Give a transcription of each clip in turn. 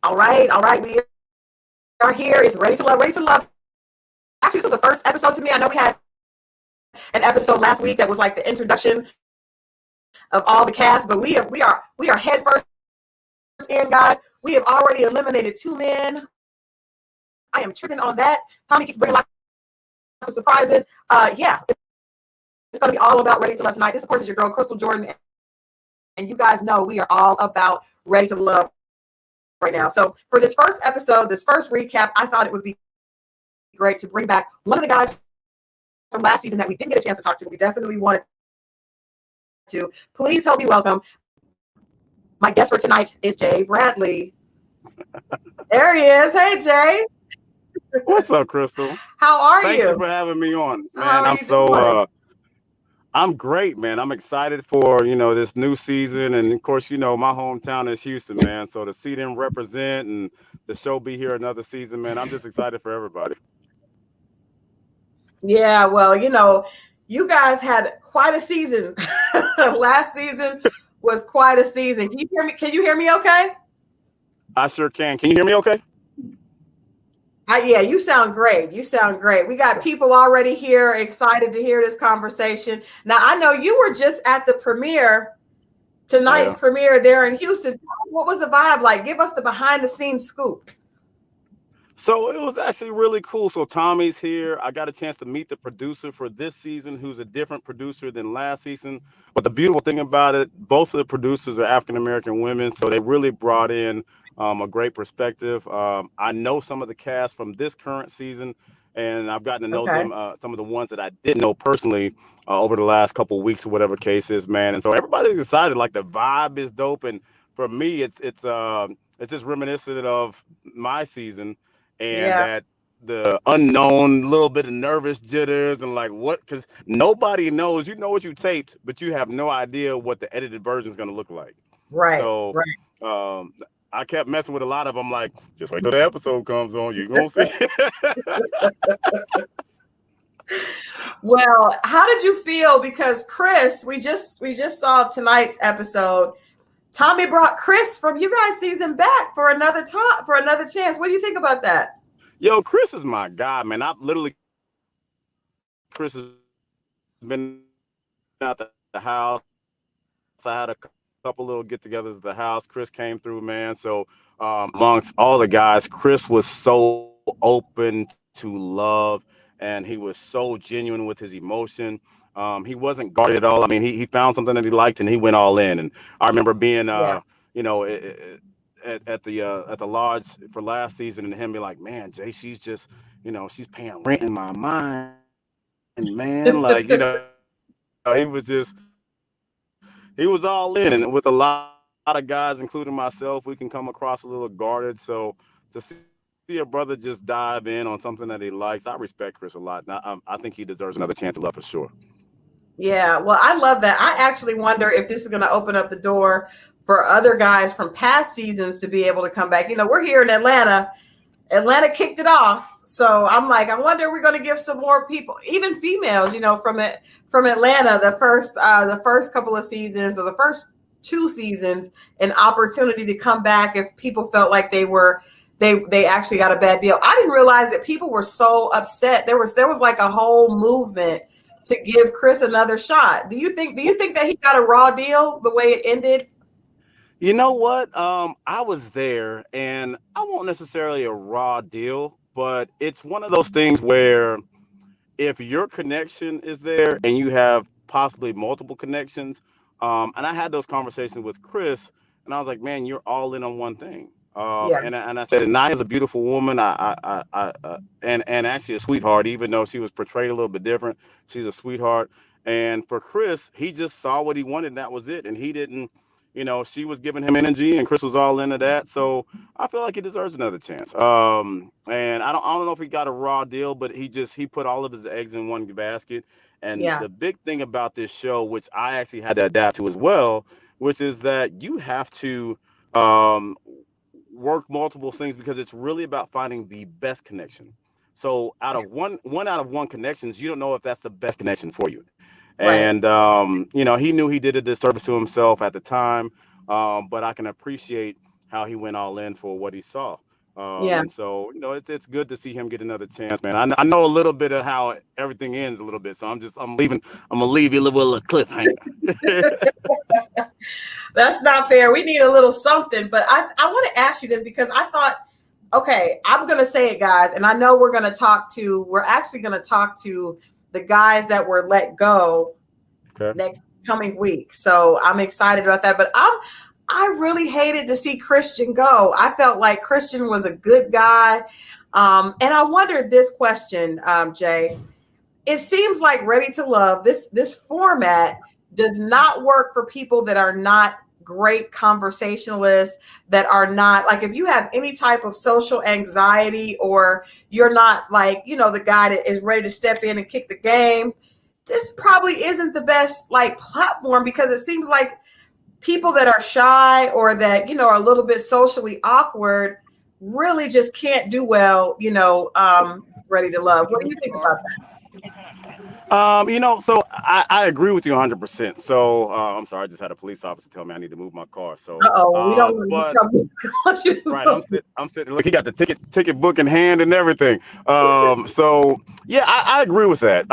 All right. We are here. It's ready to love, ready to love. Actually, this is the first episode to me. I know we had an episode last week that was like the introduction of all the cast, but we are head first in, guys. We have already eliminated 2 men. I am tripping on that. Tommy keeps bringing lots of surprises. Yeah, it's going to be all about Ready to Love tonight. This, of course, is your girl, Crystal Jordan. And you guys know we are all about Ready to Love right now. So for this first episode, this first recap, I thought it would be great to bring back one of the guys from last season that we didn't get a chance to talk to. We definitely wanted to. Please help me welcome. My guest for tonight is Jay Bradley. There he is. Hey, Jay. What's up, Crystal? How are Thank you? you for having me on, How man. are you doing? I'm great, man. I'm excited for this new season, and of course, my hometown is Houston, man. So to see them represent and the show be here another season, man, I'm just excited for everybody. Yeah, well, you guys had quite a season. Last season was quite a season. Can you hear me? Can you hear me okay? I sure can. Can you hear me okay? Yeah, you sound great. You sound great. We got people already here excited to hear this conversation. Now, I know you were just at the premiere, tonight's Yeah. premiere there in Houston. What was the vibe like? Give us the behind the scenes scoop. So it was actually really cool. So Tommy's here. I got a chance to meet the producer for this season, who's a different producer than last season. But the beautiful thing about it, both of the producers are African American women, so they really brought in a great perspective. I know some of the cast from this current season, and I've gotten to know Okay. them. Some of the ones that I didn't know personally over the last couple of weeks or whatever case is, man. And so everybody's excited. Like the vibe is dope, and for me, it's just reminiscent of my season and Yeah. that the unknown, little bit of nervous jitters and like what, because nobody knows. You know what you taped, but you have no idea what the edited version is going to look like. Right. So Right. um, I kept messing with a lot of them. Like, just wait till the episode comes on. You're gonna see. Well, how did you feel? Because Chris, we just saw tonight's episode. Tommy brought Chris from you guys season back for another time, for another chance. What do you think about that? Yo, Chris is my guy, man. I've literally Chris has been out the house. I had a couple little get-togethers at the house. Chris came through, man. So amongst all the guys, Chris was so open to love, and he was so genuine with his emotion. He wasn't guarded at all. I mean, he found something that he liked, and he went all in. And I remember being, Yeah. you know, at the lodge for last season, and him be like, "Man, Jay, she's just, she's paying rent in my mind, man." Like, he was just he was all in, and with a lot of guys, including myself, we can come across a little guarded. So to see a brother just dive in on something that he likes, I respect Chris a lot. And I think he deserves another chance of love for sure. Yeah, well, I love that. I actually wonder if this is going to open up the door for other guys from past seasons to be able to come back. We're here in Atlanta. Atlanta kicked it off. So I'm like, I wonder if we're going to give some more people, even females, from Atlanta, the first couple of seasons or the first 2 seasons, an opportunity to come back if people felt like they actually got a bad deal. I didn't realize that people were so upset. There was like a whole movement to give Chris another shot. Do you think that he got a raw deal the way it ended? You know what? I was there, and I won't necessarily a raw deal, but it's one of those things where if your connection is there and you have possibly multiple connections, and I had those conversations with Chris, and I was like, man, you're all in on one thing. Yeah. And I said, and Naya's a beautiful woman, and actually a sweetheart, even though she was portrayed a little bit different. She's a sweetheart. And for Chris, he just saw what he wanted, and that was it. And he didn't, she was giving him energy, and Chris was all into that. So I feel like he deserves another chance. And I don't know if he got a raw deal, but he put all of his eggs in one basket. And Yeah. the big thing about this show, which I actually had to adapt to as well, which is that you have to um, work multiple things because it's really about finding the best connection. So out of one out of one connections, you don't know if that's the best connection for you. Right. And he knew he did a disservice to himself at the time, but I can appreciate how he went all in for what he saw. Yeah. And so, it's good to see him get another chance, man. I know a little bit of how everything ends a little bit, so I'm gonna leave you a little cliffhanger. That's not fair. We need a little something. But I want to ask you this because I thought, okay, I'm going to say it, guys. And I know we're actually going to talk to the guys that were let go Okay. next coming week. So I'm excited about that. But I really hated to see Christian go. I felt like Christian was a good guy. And I wondered this question, Jay. It seems like Ready to Love, this format does not work for people that are not great conversationalists, that are not like, if you have any type of social anxiety, or you're not like, the guy that is ready to step in and kick the game, this probably isn't the best like platform, because it seems like people that are shy or that, are a little bit socially awkward really just can't do well, Ready to Love. What do you think about that? So I agree with you 100%. So I'm sorry, I just had a police officer tell me I need to move my car. So, We don't want but to trouble. right, I'm sitting. Look, he got the ticket book in hand and everything. So yeah, I agree with that.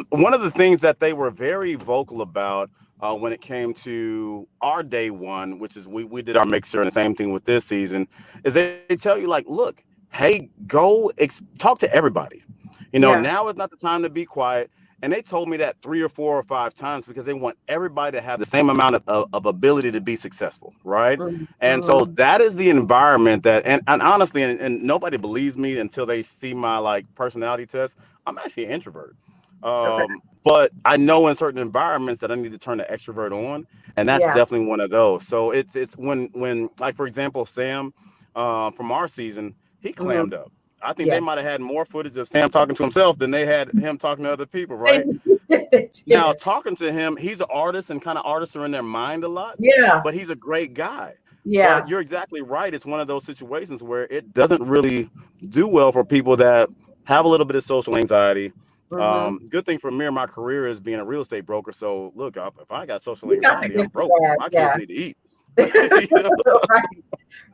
One of the things that they were very vocal about when it came to our day one, which is we did our mixer, and the same thing with this season, is they tell you like, look, hey, go talk to everybody. Yeah. Now is not the time to be quiet. And they told me that 3 or 4 or 5 times because they want everybody to have the same amount of ability to be successful, right? Mm-hmm. And so that is the environment that, and honestly, and nobody believes me until they see my like personality test. I'm actually an introvert. Okay. But I know in certain environments that I need to turn the extrovert on, and that's Yeah. definitely one of those. So it's when like, for example, Sam from our season, he Mm-hmm. clammed up. I think Yeah. they might have had more footage of Sam talking to himself than they had him talking to other people, They right? did. Now, talking to him, he's an artist, and kind of artists are in their mind a lot, Yeah. but he's a great guy. Yeah. But you're exactly right. It's one of those situations where it doesn't really do well for people that have a little bit of social anxiety. Mm-hmm. Good thing for me in my career is being a real estate broker. So look, if I got social You got the anxiety, I'm gift of broke. gab. My kids Yeah. need to eat. So, Right.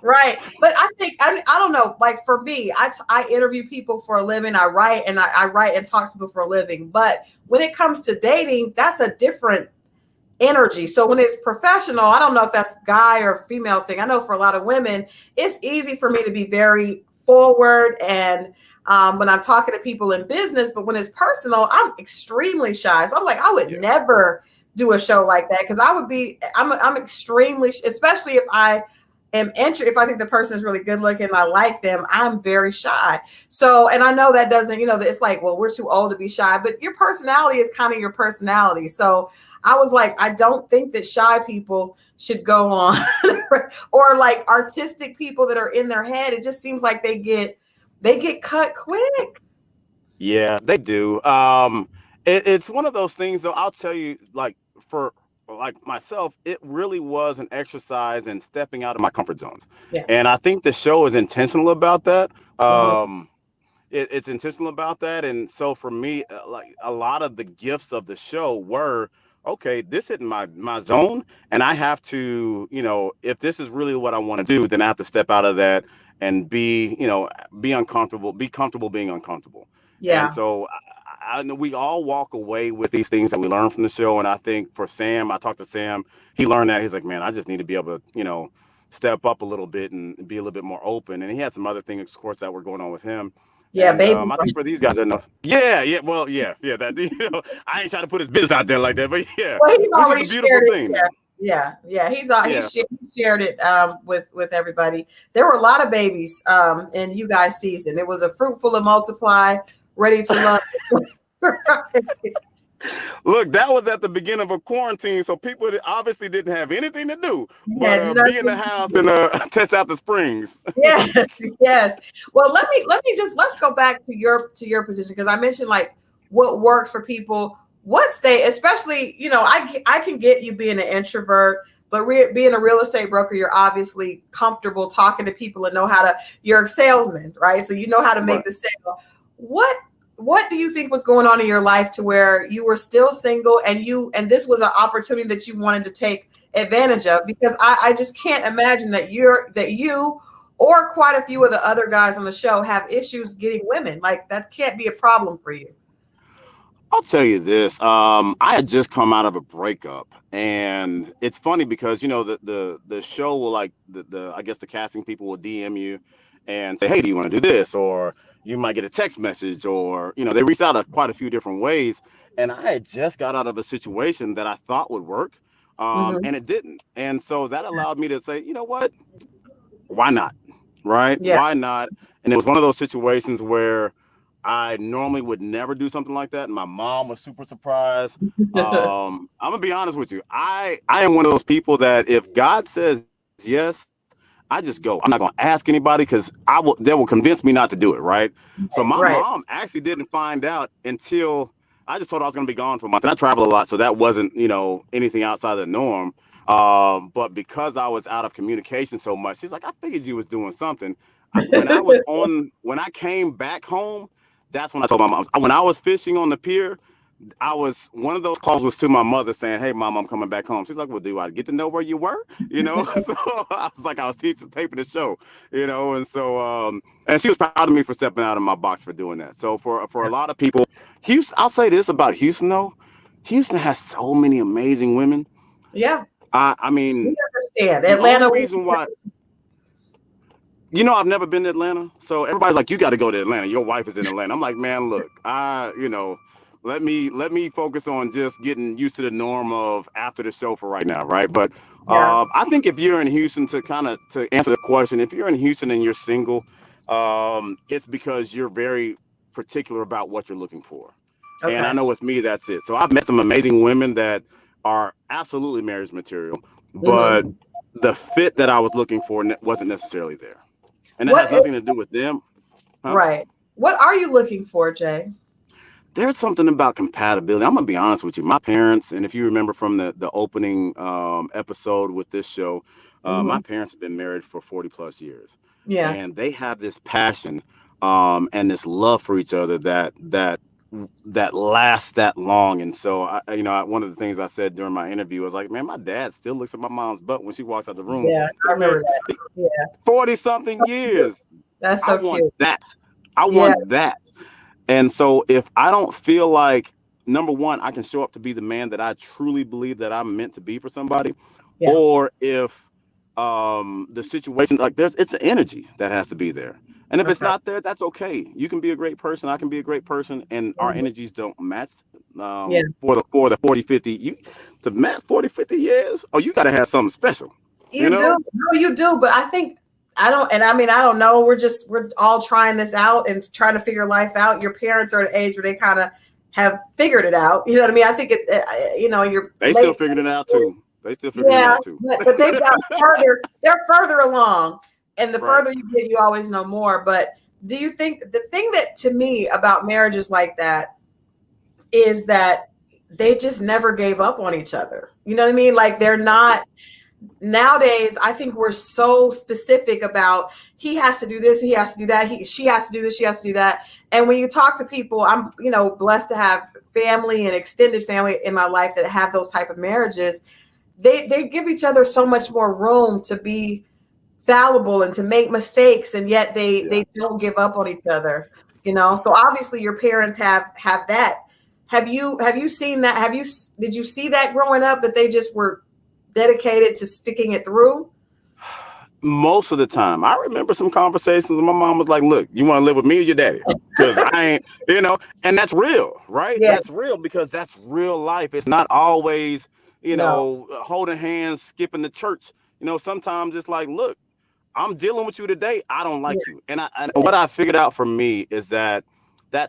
Right. But I think, I don't know, like for me, I interview people for a living. I write and I write and talk to people for a living. But when it comes to dating, that's a different energy. So when it's professional, I don't know if that's guy or female thing. I know for a lot of women, it's easy for me to be very forward and when I'm talking to people in business, but when it's personal, I'm extremely shy. So I'm like, I would never do a show like that because I'm extremely, especially if I if I think the person is really good looking and I like them, I'm very shy. So, and I know that doesn't, it's like, well, we're too old to be shy, but your personality is kind of your personality. So I was like, I don't think that shy people should go on or like artistic people that are in their head. It just seems like they get cut quick. yeah, they do. It's one of those things, though. I'll tell you, like for like myself, it really was an exercise in stepping out of my comfort zones, Yeah. and I think the show is intentional about that. Mm-hmm. It's intentional about that, and so for me, like a lot of the gifts of the show were, okay, this isn't my zone, and I have to, if this is really what I want to do, then I have to step out of that and be uncomfortable, be comfortable being uncomfortable. And Yeah. so I know we all walk away with these things that we learn from the show. And I think for Sam, I talked to Sam, he learned that. He's like, man, I just need to be able to, step up a little bit and be a little bit more open. And he had some other things, of course, that were going on with him. Yeah, And baby. I think for these guys, I know. Yeah, well, yeah. That I ain't trying to put his business out there like that, but yeah, Well, he's which is already a beautiful shared it. thing. Yeah. He Yeah. shared it with everybody. There were a lot of babies in you guys' season. It was a fruitful and multiply, ready to love. Look, that was at the beginning of a quarantine, so people obviously didn't have anything to do Yeah, but be in the house and test out the springs. yes. Well, let's go back to your position because I mentioned like what works for people. What state, especially, I can get you being an introvert, but being a real estate broker, you're obviously comfortable talking to people and you're a salesman, right? So you know how to make Right. the sale. What do you think was going on in your life to where you were still single and this was an opportunity that you wanted to take advantage of, because I just can't imagine that you or quite a few of the other guys on the show have issues getting women. Like that can't be a problem for you. I'll tell you this. I had just come out of a breakup, and it's funny because the show will like the I guess the casting people will DM you and say, "Hey, do you want to do this?" Or you might get a text message, or they reach out quite a few different ways. And I had just got out of a situation that I thought would work, Hmm. and it didn't. And so that allowed me to say, you know what? Why not? Right? Yeah. Why not? And it was one of those situations where I normally would never do something like that. And my mom was super surprised. I'm gonna be honest with you. I am one of those people that if God says yes, I just go. I'm not gonna ask anybody because they will convince me not to do it, right? So my Right. mom actually didn't find out until I just told her I was gonna be gone for a month. And I travel a lot, so that wasn't, anything outside of the norm. But because I was out of communication so much, she's like, I figured you was doing something. When I came back home, that's when I told my mom. When I was fishing on the pier, I was one of those calls was to my mother saying, "Hey, mom, I'm coming back home." She's like, "Well, do I get to know where you were?" So I was like, I was taping the show, and so and she was proud of me for stepping out of my box for doing that. So for a lot of people, Houston, I'll say this about Houston though, Houston has so many amazing women. Yeah. I We mean, understand. the only Atlanta. reason why I've never been to Atlanta, so everybody's like, "You got to go to Atlanta. Your wife is in Atlanta." I'm like, "Man, look, let me focus on just getting used to the norm of after the show for right now, right?" But Yeah. I think if you're in Houston, to answer the question, if you're in Houston and you're single, it's because you're very particular about what you're looking for. And I Okay. know with me, that's it. So I've met some amazing women that are absolutely marriage material, but Hmm. the fit that I was looking for wasn't necessarily there, and it What has is nothing to do with them, huh? right? What are you looking for, Jay? There's something about compatibility. I'm gonna be honest with you. My parents, and if you remember from the opening episode with this show, my Hmm. parents have been married for 40 plus years, Yeah. and they have this passion and this love for each other that lasts that long. And so, one of the things I said during my interview was like, man, my dad still looks at my mom's butt when she walks out the room. Yeah. Been I married remember that. Yeah. 40 something Cute. years. That's I so want cute. that. I Yeah. want that. And so if I don't feel like, number one, I can show up to be the man that I truly believe that I'm meant to be for somebody, Yeah. or if the situation, like, it's an energy that has to be there. And if it's Okay. not there, that's okay. You can be a great person. I can be a great person, and our Mhm. energies don't match. Yeah. For the 40, 50, to match 40, 50 years, oh, you got to have something special, you You do. know? No, you do. But I think I don't. And I mean, I don't know. We're all trying this out and trying to figure life out. Your parents are at an age where they kind of have figured it out. You know what I mean? I think you're They still late. figuring it out too. They still figuring it Yeah, out too. but they've got further. They're further along, and the Right. further you get, you always know more. But do you think the thing that to me about marriages like that is that they just never gave up on each other? You know what I mean? Like they're That's it. not nowadays. I think we're so specific about he has to do this, he has to do that, she has to do this, she has to do that. And when you talk to people, I'm blessed to have family and extended family in my life that have those type of marriages. They give each other so much more room to be fallible and to make mistakes, and yet they Yeah. they don't give up on each other. So obviously your parents have that. Have you seen that? Did you see that growing up, that they just were dedicated to sticking it through? Most of the time, I remember some conversations where my mom was like, "Look, you want to live with me or your daddy? Because I ain't, and that's real, right? Yeah. That's real because that's real life. It's not always, No. holding hands, skipping the church. Sometimes it's like, look, I'm dealing with you today. I don't Yeah. like you, and what I figured out for me is that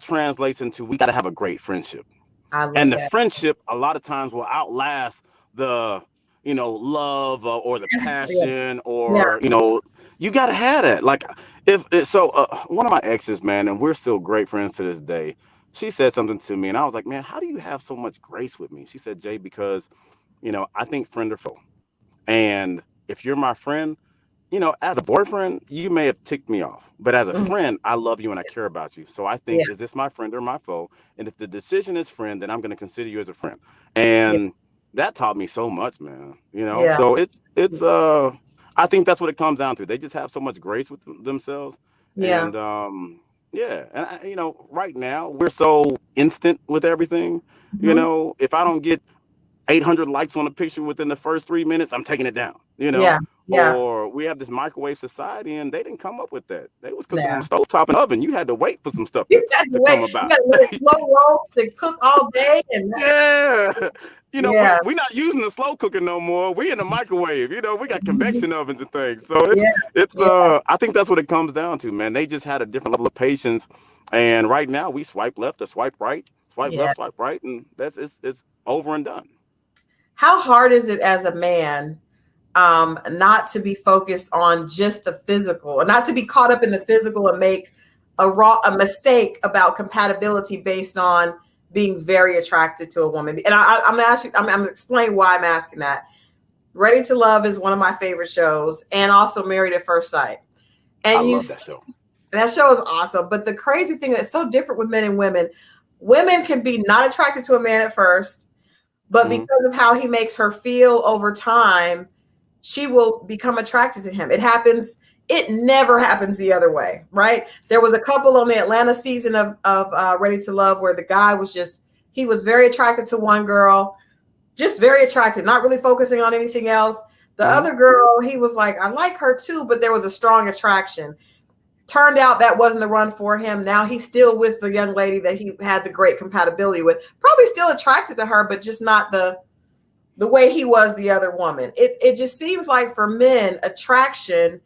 translates into we got to have a great friendship. I love And the that. friendship a lot of times will outlast the love or the Yeah. passion, Yeah. or you got to have that. Like, if so one of my exes, man, and we're still great friends to this day, she said something to me and I was like, man, how do you have so much grace with me? She said, Jay, because I think friend or foe, and if you're my friend, as a boyfriend, you may have ticked me off, but as a Mhm. friend, I love you and I care about you. So I Yeah. think, is this my friend or my foe? And if the decision is friend, then I'm going to consider you as a friend. Yeah. And that taught me so much, man. Yeah. So it's I think that's what it comes down to. They just have so much grace with themselves, Yeah. and yeah, and right now we're so instant with everything. Hmm. If I don't get 800 likes on a picture within the first 3 minutes, I'm taking it down. Yeah. Yeah. Or we have this microwave society, and they didn't come up with that. They was cooking on Yeah. the stovetop and oven. You had to wait for some stuff You to got to to wait. come You about. got to let it slow roll to cook all day, and Yeah. yeah. We not using the slow cooker no more. We in the microwave. We got Mhm. convection ovens and things. So Yeah. it's Yeah. I think that's what it comes down to, man. They just had a different level of patience. And right now we swipe left or swipe right, swipe Yeah. left, swipe right, and that's it's over and done. How hard is it as a man, not to be focused on just the physical, and not to be caught up in the physical and make a mistake about compatibility based on being very attracted to a woman? And I'm gonna ask you. I'm gonna explain why I'm asking that. Ready to Love is one of my favorite shows, and also Married at First Sight. I And love that show. that show is awesome. But the crazy thing that's so different with men and women, women can be not attracted to a man at first, but Hmm. because of how he makes her feel over time, she will become attracted to him. It happens. It never happens the other way, right? There was a couple on the Atlanta season of Ready to Love where the guy was just, he was very attracted to one girl, just very attracted, not really focusing on anything else. The Hmm. other girl, he was like, I like her too, but there was a strong attraction. Turned out that wasn't the run for him. Now he's still with the young lady that he had the great compatibility with. Probably still attracted to her, but just not the way he was the other woman. It just seems like for men, attraction,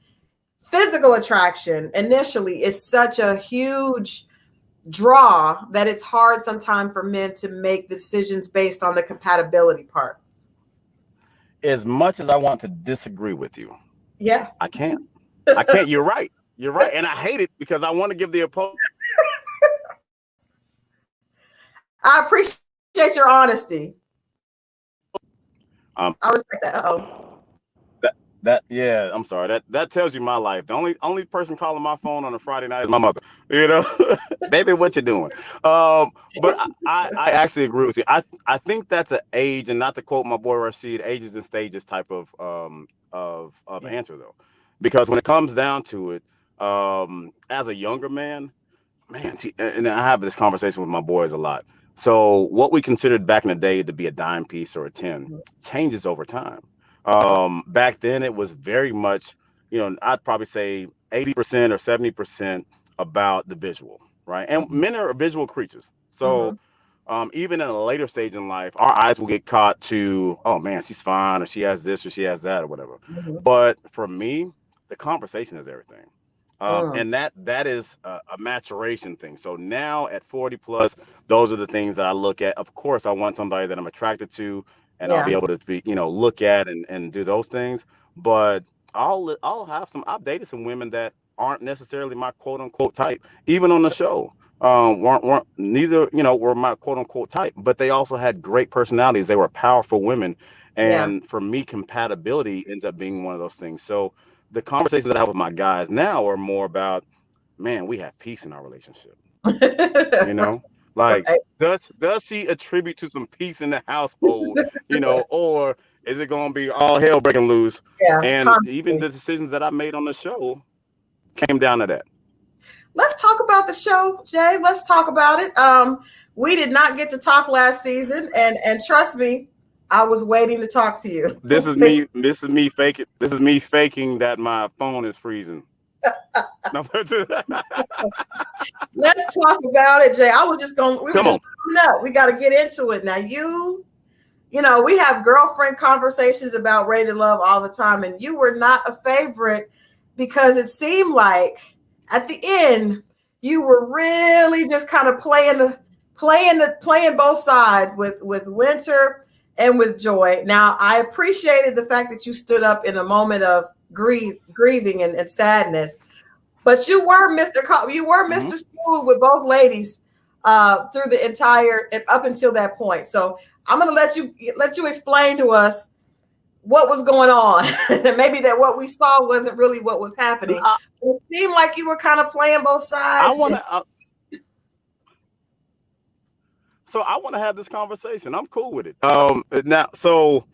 physical attraction initially is such a huge draw that it's hard sometimes for men to make decisions based on the compatibility part. As much as I want to disagree with you, Yeah. I can't. I can't. You're right. You're right. And I hate it because I want to give the opposing opinion. I appreciate your honesty. I respect that. Uh-oh. That yeah, I'm sorry. That tells you my life. The only person calling my phone on a Friday night is my mother. You know, baby, what you doing? But I actually agree with you. I think that's an age, and not to quote my boy Rashid, ages and stages type of Yeah. answer though, because when it comes down to it, as a younger man, see, and I have this conversation with my boys a lot. So what we considered back in the day to be a dime piece or a 10 changes over time. Back then it was very much, I'd probably say 80% or 70% about the visual, right? And Mm-hmm. men are visual creatures. Mm-hmm. So even in a later stage in life, our eyes will get caught to, oh man, she's fine, or she has this, or she has that, or whatever. Mm-hmm. But for me, the conversation is everything. Mm. And that is a maturation thing. So now at 40 plus, those are the things that I look at. Of course, I want somebody that I'm attracted to, and I'll Yeah. be able to look at and do those things. But I'll have some. I've dated some women that aren't necessarily my quote unquote type, even on the show. Weren't neither were my quote unquote type, but they also had great personalities. They were powerful women, Yeah. and for me, compatibility ends up being one of those things. So the conversations that I have with my guys now are more about, man, we have peace in our relationship. You Right. know, like Right. does she attribute to some peace in the household? Or is it going to be all hell breaking loose? Yeah. And even Constantly. the decisions that I made on the show came down to that. Let's talk about the show, Jay. Let's talk about it. We did not get to talk last season, and trust me, I was waiting to talk to you. This is me. This is me faking. This is me faking that my phone is freezing. No, Let's talk about it, Jay. I was just going. We were come just on. warming up. We got to get into it now. We have girlfriend conversations about Ready to Love all the time, and you were not a favorite because it seemed like at the end you were really just kind of playing both sides with Winter and with Joy. Now I appreciated the fact that you stood up in a moment of grieving and sadness, but you were You were Hmm. Mr. Smooth with both ladies through the entire up until that point. So I'm going to let you explain to us what was going on. Maybe that what we saw wasn't really what was happening. I, It seemed like you were kind of playing both I sides. want to. So I want to have this conversation. I'm cool with it. Now, so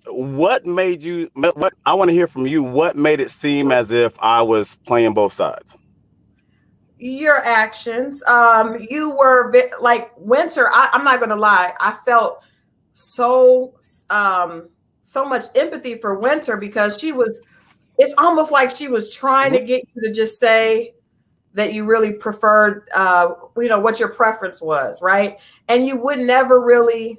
what made you? What I want to hear from you. What made it seem as if I was playing both sides? Your actions. You were like Winter. I'm not gonna lie. I felt so so much empathy for Winter because she was. It's almost like she was trying Mm-hmm. to get you to just say that you really preferred, what your preference was, right? And you would never really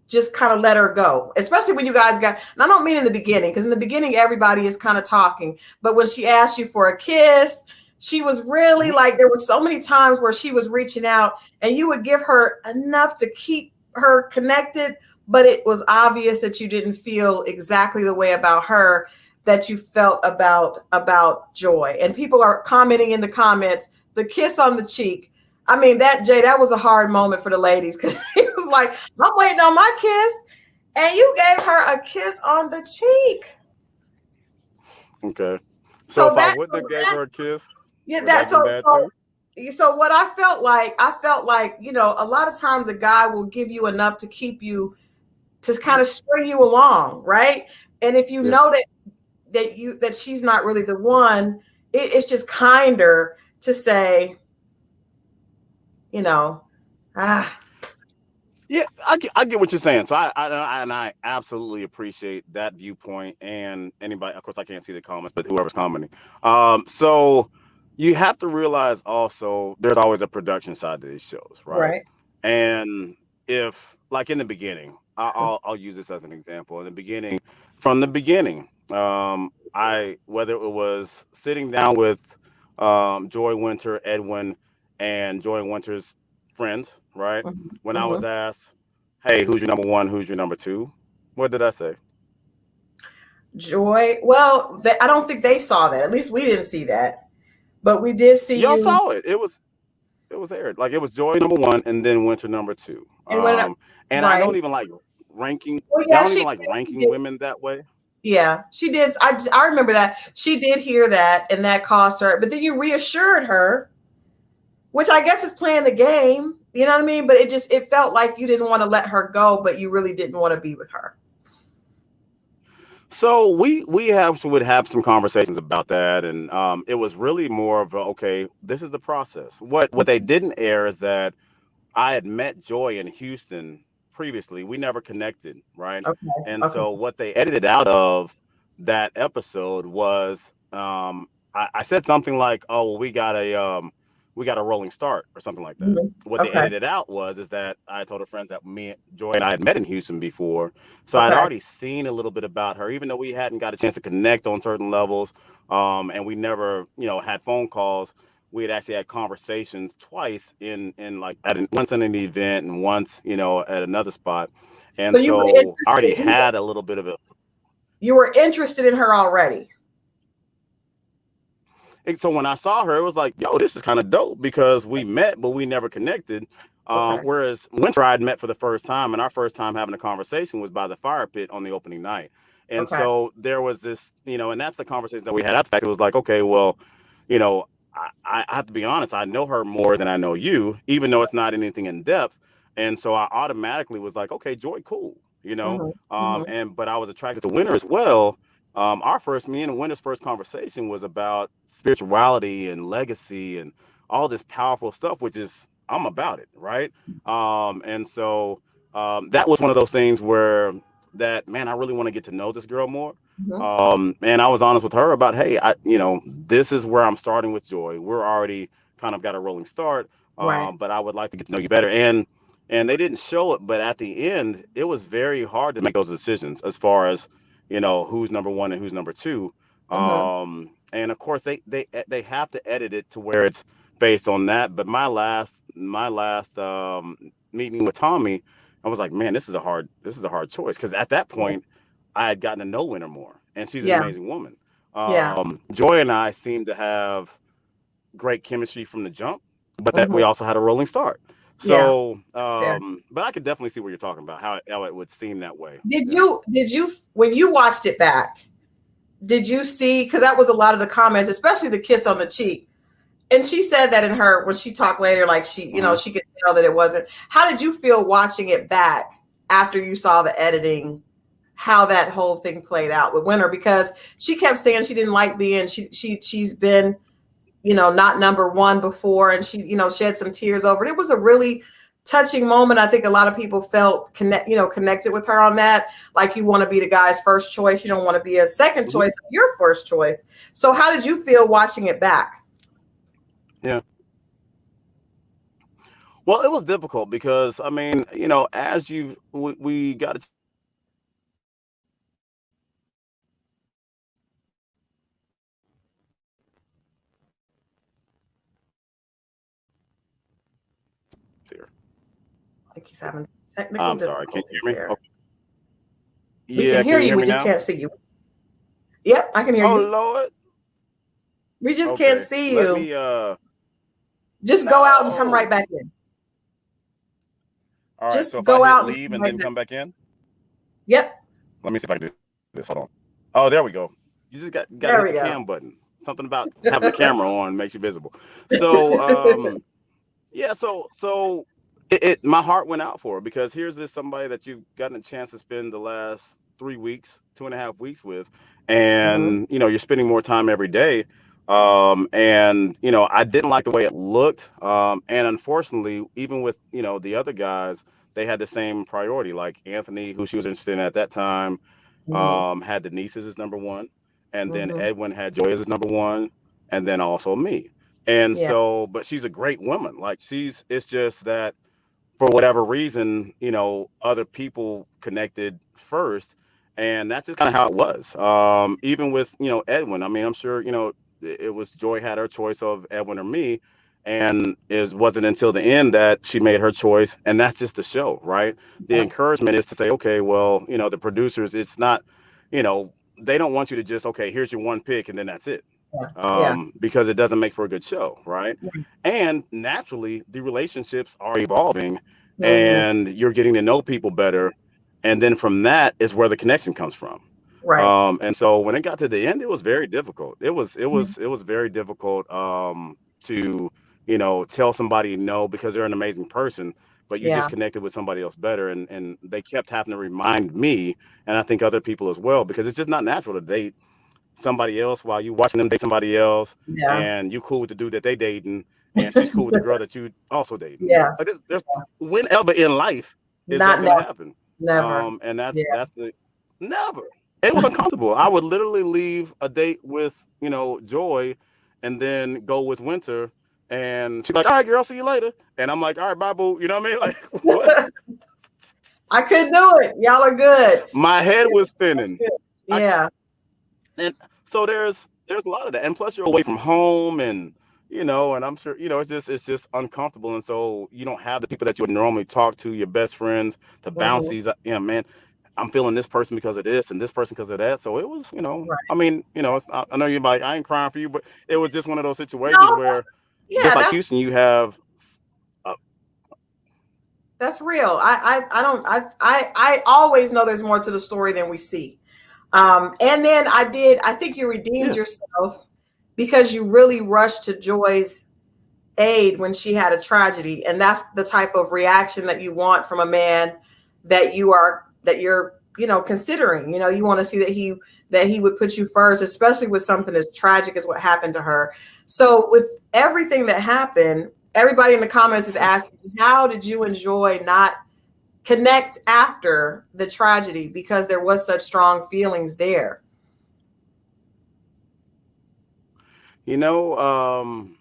just kind of let her go, especially when you guys got, and I don't mean in the beginning, because in the beginning, everybody is kind of talking. But when she asked you for a kiss, she was really Mm-hmm. like, there were so many times where she was reaching out and you would give her enough to keep her connected. But it was obvious that you didn't feel exactly the way about her that you felt about Joy. And people are commenting in the comments, the kiss on the cheek. I mean, that was a hard moment for the ladies because he was like, I'm waiting on my kiss. And you gave her a kiss on the cheek. Okay. So So if I that, wouldn't so have gave that, her a kiss, yeah, would that that, have been bad too? so what I felt like, a lot of times a guy will give you enough to keep you, to kind of string you along, right? And if you Yeah. know that she's not really the one, it's just kinder to say, you know, ah, Yeah, I get what you're saying. So I absolutely appreciate that viewpoint. And anybody, of course, I can't see the comments, but whoever's commenting. So you have to realize also there's always a production side to these shows, right? right. And if like in the beginning, I'll use this as an example. In the beginning, from the beginning, I whether it was sitting down with Joy Winter, Edwin, and Joy Winter's friends, right? Mhm, When I was mhm. asked, "Hey, who's your number one? Who's your number two?" What did I say? Joy. Well, I don't think they saw that. At least we didn't see that, but we did see Y'all you. saw it. It was aired. Like it was Joy number one and then Winter number two. And when, And I right? don't even like ranking. Well, And I yeah, don't even like she ranking did. women that way. Yeah, she did. I remember that she did hear that, and that caused her. But then you reassured her, which I guess is playing the game. You know what I mean? But it felt like you didn't want to let her go, but you really didn't want to be with her. So would have some conversations about that, and it was really more of a, okay, this is the process. What they didn't air is that I had met Joy in Houston previously. We never connected, right? Okay. And Okay. so what they edited out of that episode was I said something like, "Oh, well, we got a rolling start" or something like that. Mhm. What they Okay. edited out was is that I told her friends that me, Joy, and I had met in Houston before, so I'd Okay. already seen a little bit about her, even though we hadn't got a chance to connect on certain levels, and we never, had phone calls. We had actually had conversations twice in like once in an event and once at another spot, So and you were so I already interested. had a little bit of a. You were interested in her already. So when I saw her, it was like, yo, this is kind of dope because we met, but we never connected. Okay. Whereas Winter I had met for the first time, and our first time having a conversation was by the fire pit on the opening night. And Okay. so there was this, and that's the conversation that we had after the fact. It was like, okay, well, you know, I have to be honest, I know her more than I know you, even though it's not anything in depth. And so I automatically was like, okay, Joy, cool, Hmm. Hmm. but I was attracted to Winter as well. Me and Winter's first conversation was about spirituality and legacy and all this powerful stuff, which is I'm about it, right? And so that was one of those things where that man, I really want to get to know this girl more. Hmm. And I was honest with her about, hey, this is where I'm starting with Joy. We're already kind of got a rolling start, Right. but I would like to get to know you better. And they didn't show it, but at the end, it was very hard to make those decisions as far as who's number one and who's number two. Hmm. And of course, they have to edit it to where it's based on that. But my last meeting with Tommy, I was like, man, this is a hard choice because at that point, I had gotten to know Winter more, and she's an Yeah. amazing woman. Yeah. Joy and I seem to have great chemistry from the jump, but that we Hmm. also had a rolling start. Yeah. So, Fair. but I could definitely see what you're talking about, how it would seem that way. Did Yeah. you did you when you watched it back? Did you see? Because that was a lot of the comments, especially the kiss on the cheek. And she said that in her when she talked later, like she could tell that it wasn't. How did you feel watching it back after you saw the editing? How that whole thing played out with Winter, because she kept saying she didn't like being she's been not number one before, and she shed some tears over it. It was a really touching moment. I think a lot of people felt connected with her on that. Like, you want to be the guy's first choice, you don't want to be a second Mm-hmm. choice, your first choice. So how did you feel watching it back? Yeah. Well, it was difficult because I mean, as we got a chance to spend the last 3 weeks together, here. Like, he's having technical I'm sorry. Can you difficulties hear me? there. Oh, We can yeah. hear Can you, you we hear me just now? can't see you. Yep, I can hear Oh you. Lord. We just can't Okay. see Let you. me. Just go out and come right No. back in. All right. So Just if I go hit out and leave come and right then back. come back in, Yep, let me see if I can do this. Hold on. Oh, there we go. You just got to there hit we the go. cam button. Something about having the camera on makes you visible. So yeah, so my heart went out for her because here's this somebody that you've gotten a chance to spend the last 3 weeks, 2.5 weeks with, Mhm. and you're spending more time every day. And I didn't like the way it looked. And unfortunately, even with the other guys, they had the same priority. Like Anthony, who she was interested in at that time, Mhm. had Denise as his number one, and then Mhm. Edwin had Joy as his number one, and then also me. And Yeah. so, but she's a great woman. Like it's just that for whatever reason, other people connected first. And that's just kind of how it was. Even with, Edwin, I mean, I'm sure, it was Joy had her choice of Edwin or me. And it wasn't until the end that she made her choice. And that's just the show, right? The Yeah. encouragement is to say, okay, well, the producers, it's not, they don't want you to just, okay, here's your one pick and then that's it. Yeah. Yeah. Because it doesn't make for a good show, right? Right. And naturally, the relationships are evolving Mhm. and you're getting to know people better. And then from that is where the connection comes from. Right. And so when it got to the end, it was very difficult. Mhm. It was very difficult to, tell somebody no because they're an amazing person, but you Yeah. just connected with somebody else better. And they kept having to remind me, and I think other people as well, because it's just not natural to date somebody else while you watching them date somebody else, Yeah. and you cool with the dude that they dating, and she's cool with the girl that you also dating. Yeah. Like there's whenever in life is that Not gonna never. happen? Never. And Yeah. that's the never. It was uncomfortable. I would literally leave a date with Joy, and then go with Winter, and she's like, "All right, girl, see you later," and I'm like, "All right, bye, boo." You know what I mean? Like what? I couldn't do it. Y'all are good. My head was spinning. I Yeah. And so there's a lot of that, and plus you're away from home, and and I'm sure it's just uncomfortable, and so you don't have the people that you would normally talk to, your best friends, to bounce Mhm. these. Man, I'm feeling this person because of this, and this person because of that. So it was, Right. I mean, I know you're like I ain't crying for you, but it was just one of those situations No, where, yeah, just like Houston, you have, uh, that's real. I don't I always know there's more to the story than we see. And then I think you redeemed yeah, yourself because you really rushed to Joy's aid when she had a tragedy. And that's the type of reaction that you want from a man that you're, considering. You want to see that he would put you first, especially with something as tragic as what happened to her. So with everything that happened, everybody in the comments is asking, how did you enjoy not connect after the tragedy, because there was such strong feelings there? you know, um,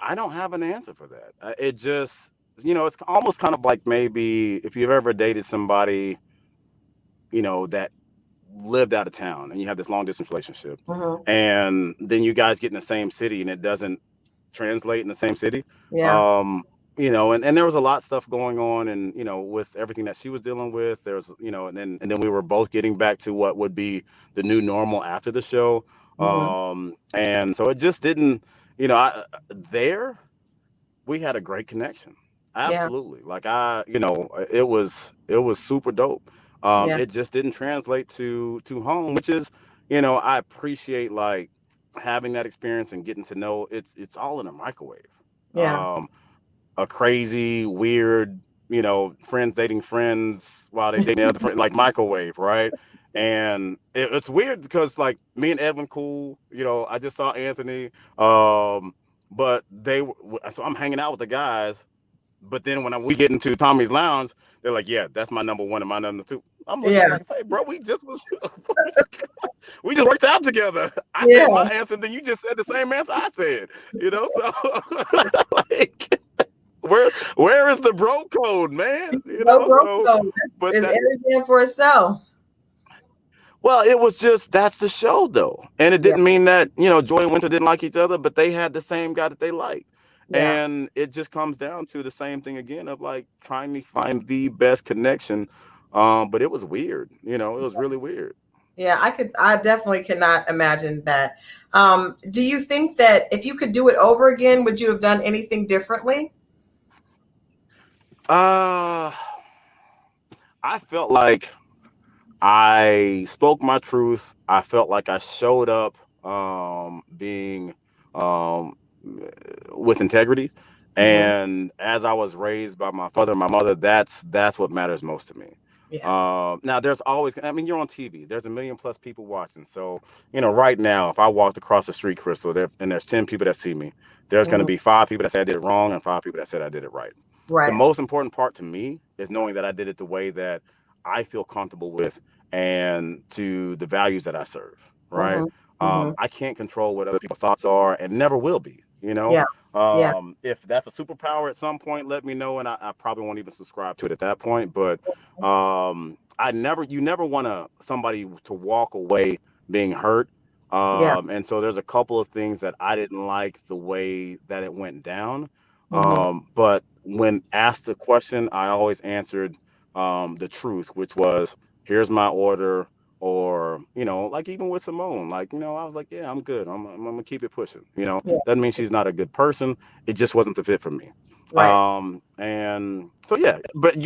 I don't have an answer for that. It just, it's almost kind of like maybe if you've ever dated somebody, that lived out of town and you have this long distance relationship, Hmm. and then you guys get in the same city and it doesn't translate in the same city. Yeah. Um, and there was a lot of stuff going on, and with everything that she was dealing with, there's and then we were both getting back to what would be the new normal after the show. Hmm. And so it just didn't, there we had a great connection. Yeah. Absolutely. Like it was super dope. Yeah. It just didn't translate to home, which is, I appreciate like having that experience and getting to know, it's all in a microwave. Yeah. A crazy, weird, friends dating friends while they dating other friends, like microwave, right? And it's weird because like me and Edwin cool, I just saw Anthony, but so I'm hanging out with the guys, but then we get into Tommy's Lounge, they're like, yeah, that's my number one and my number two. I'm looking Yeah. like, say, bro, we just was, we just worked out together. I Yeah. said my answer, then you just said the same answer I said, so like, where is the bro code, man? No broke So, though. but It's that, energy for itself. well, it was just that's the show though, and it Yeah. didn't mean that Joy and Winter didn't like each other, but they had the same guy that they liked, Yeah. and it just comes down to the same thing again of like trying to find the best connection. But it was weird, it was really weird. Yeah, I definitely cannot imagine that. Do you think that if you could do it over again, would you have done anything differently? Uh, I felt like I spoke my truth. I felt like I showed up being um, with integrity. Hmm. And as I was raised by my father and my mother, that's what matters most to me. Yeah. Now, there's always, I mean, you're on TV. There's a million plus people watching. So, right now, if I walked across the street, Crystal, and there's 10 people that see me, there's going to Hmm. be 5 people that say I did it wrong and 5 people that said I did it right. The Right. most important part to me is knowing that I did it the way that I feel comfortable with and to the values that I serve, right? Hmm. Hmm. I can't control what other people's thoughts are and never will be, Yeah. Yeah. if that's a superpower at some point, let me know, and I probably won't even subscribe to it at that point. But you never want somebody to walk away being hurt. Yeah. And so there's a couple of things that I didn't like the way that it went down. Hmm. But when asked the question, I always answered the truth, which was, here's my order. Or, like even with Simone, like, I was like, yeah, I'm good. I'm going to keep it pushing. Yeah. Doesn't mean she's not a good person. It just wasn't the fit for me. Right. And so, yeah, but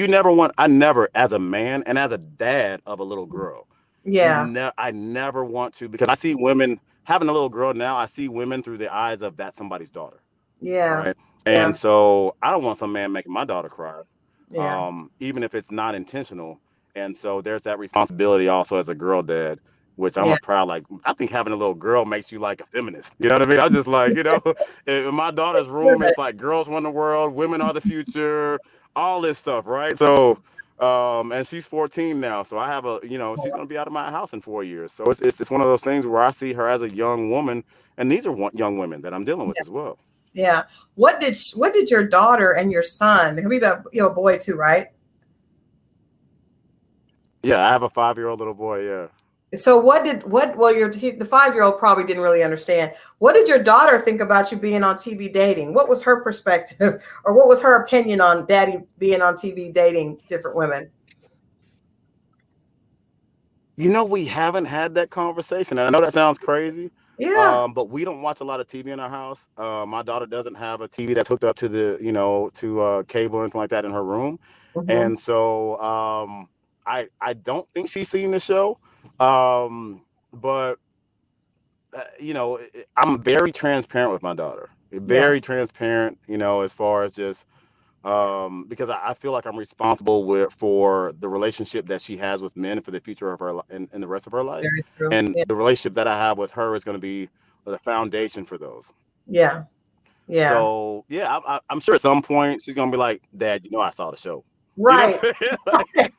I never, as a man and as a dad of a little girl, Yeah. I never want to, because I see women having a little girl now. I see women through the eyes of that's somebody's daughter, Yeah. right? Yeah. And so I don't want some man making my daughter cry, Yeah. even if it's not intentional. And so there's that responsibility also as a girl dad, which I'm Yeah. a proud, like, I think having a little girl makes you like a feminist. You know what I mean? I'm just like, in my daughter's room, Good. it's like girls run the world, women are the future, all this stuff, right? So, and she's 14 now. So I have she's going to be out of my house in 4 years. So it's one of those things where I see her as a young woman. And these are young women that I'm dealing with as well. Yeah. What did your daughter and your son? I believe that you have a boy too, right? Yeah, I have a 5-year-old little boy. Yeah. So well the 5-year-old probably didn't really understand. What did your daughter think about you being on TV dating? What was her perspective or what was her opinion on daddy being on TV dating different women? We haven't had that conversation. And I know that sounds crazy, Yeah. but we don't watch a lot of TV in our house. My daughter doesn't have a TV that's hooked up to cable or anything like that in her room, Hmm. and so I don't think she's seen the show. But I'm very transparent with my daughter. Yeah. Very transparent, as far as just because I feel like I'm responsible for the relationship that she has with men for the future of her in the rest of her life, Very true. and Yeah. the relationship that I have with her is going to be the foundation for those. Yeah. Yeah. So yeah, I'm sure at some point she's going to be like, "Dad, I saw the show." You know Right. what I'm saying? Like,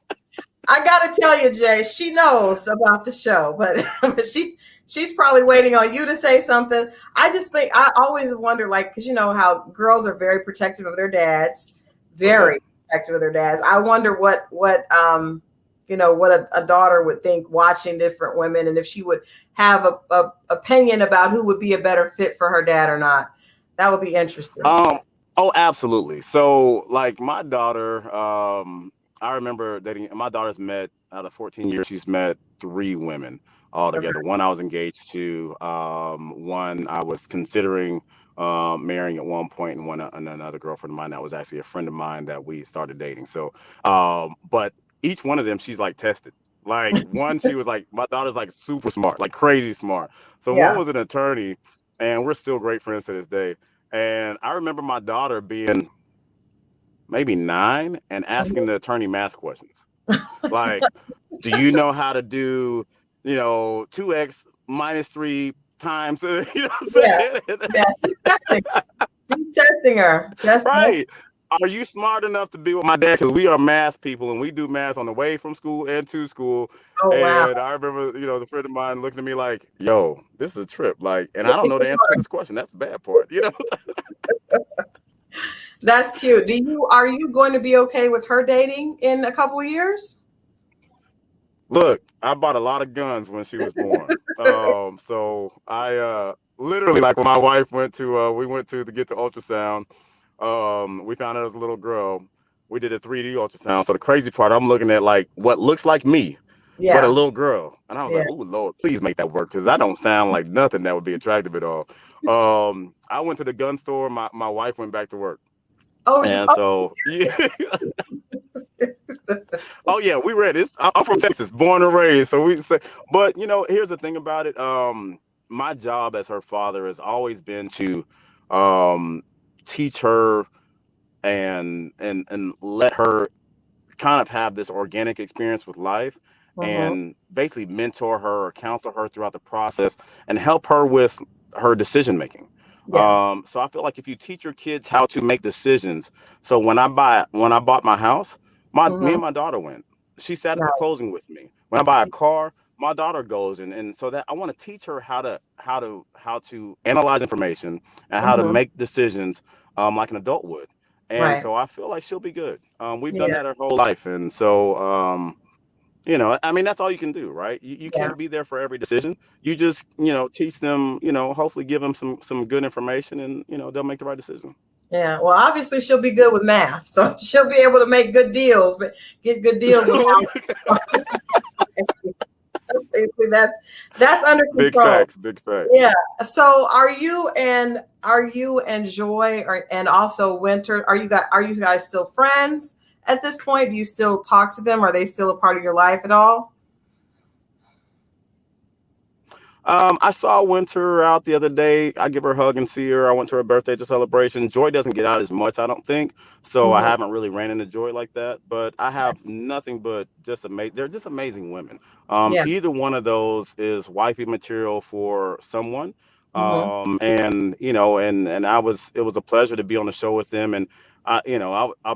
I gotta tell you, Jay, she knows about the show, but but she's probably waiting on you to say something. I just think I always wonder, like, because you know how girls are very protective of their dads, oh yeah. very protective of their dads. I wonder what a daughter would think watching different women, and if she would have a opinion about who would be a better fit for her dad or not. That would be interesting. Um. Oh, absolutely. So, like my daughter, I remember dating. My daughter's met out of 14 years. She's met 3 women Okay. altogether. One I was engaged to. One I was considering marrying at one point, and another girlfriend of mine that was actually a friend of mine that we started dating. So, but each one of them, she's like tested. Like one, she was like, my daughter's like super smart, like crazy smart. So one Yeah. was an attorney, and we're still great friends to this day. And I remember my daughter being maybe 9 and asking the attorney math questions. Like, do you know how to do, 2x minus 3 times, you know what Yeah. I'm saying? Yeah. She's testing. She's testing her. Testing. Right. Are you smart enough to be with my dad? Because we are math people and we do math on the way from school and to school. Oh wow. And I remember, the friend of mine looking at me like, yo, this is a trip. Like, and I don't know the answer to this question. That's the bad part. That's cute. Are you going to be okay with her dating in a couple of years? Look, I bought a lot of guns when she was born. So I literally, like, when my wife we went to get the ultrasound. We found out it was a little girl. We did a 3D ultrasound. So the crazy part, I'm looking at like what looks like me, but a Yeah. little girl. And I was Yeah. like, "Ooh, Lord, please make that work," because I don't sound like nothing that would be attractive at all. I went to the gun store. My wife went back to work, Oh, and so yeah. Oh yeah, we read this. I'm from Texas, born and raised. So we say, but here's the thing about it. My job as her father has always been to um, teach her and let her kind of have this organic experience with life mm-hmm. and basically mentor her or counsel her throughout the process and help her with her decision making. Yeah. So I feel like if you teach your kids how to make decisions, so when I bought my house, me Mm-hmm. and my daughter went. She sat at the Right. closing with me. When I buy a car, my daughter goes and so that I want to teach her how to analyze information and how to Mm-hmm. make decisions like an adult would. And Right. so I feel like she'll be good. We've done Yeah. that her whole life. And so, I mean, that's all you can do, right? You Yeah. can't be there for every decision. You just, teach them, hopefully give them some good information and, they'll make the right decision. Yeah. Well, obviously she'll be good with math, so she'll be able to make good deals, but get good deals with how. That's under Big control. facts, big facts. Yeah. So are you and Joy and also Winter, are you guys still friends at this point? Do you still talk to them? Are they still a part of your life at all? I saw Winter out the other day. I give her a hug and see her. I went to her birthday celebration. Joy doesn't get out as much, I don't think. So I Mm-hmm. haven't really ran into Joy like that. But I have nothing but just amazing. They're just amazing women. Yeah. Either one of those is wifey material for someone. Mm-hmm. And it was a pleasure to be on the show with them. And I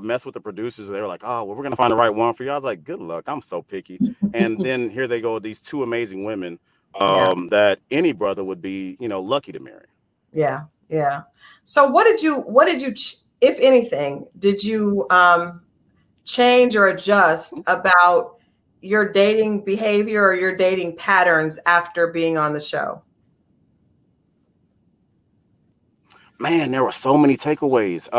messed with the producers. They were like, "Oh, well, we're gonna find the right one for you." I was like, "Good luck. I'm so picky." And then here they go, these two amazing women Yeah. that any brother would be, lucky to marry. Yeah. Yeah. So if anything, did you change or adjust about your dating behavior or your dating patterns after being on the show? Man, there were so many takeaways.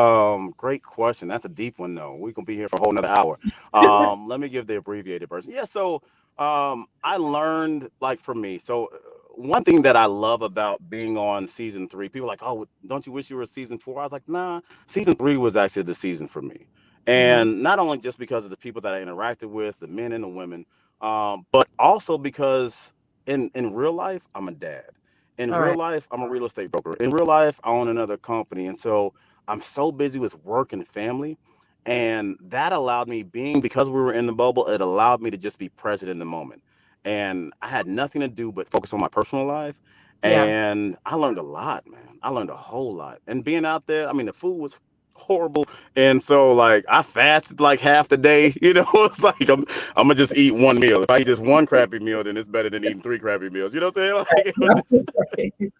Great question. That's a deep one, though. We're gonna be here for a whole nother hour. Let me give the abbreviated version. Yeah, so I learned, like, for me. So one thing that I love about being on season 3, people are like, oh, don't you wish you were season 4? I was like, nah, season 3 was actually the season for me. Mm-hmm. And not only just because of the people that I interacted with, the men and the women, but also because in real life, I'm a dad. In All real right. life, I'm a real estate broker. In real life, I own another company. And so I'm so busy with work and family. And that allowed me, because we were in the bubble, it allowed me to just be present in the moment. And I had nothing to do but focus on my personal life. Yeah. And I learned a lot, man. I learned a whole lot. And being out there, I mean, the food was horrible. And so, like, I fasted like half the day. It's like I'm gonna just eat one meal. If I eat just one crappy meal, then it's better than eating 3 crappy meals. You know what I'm saying? Like, it was just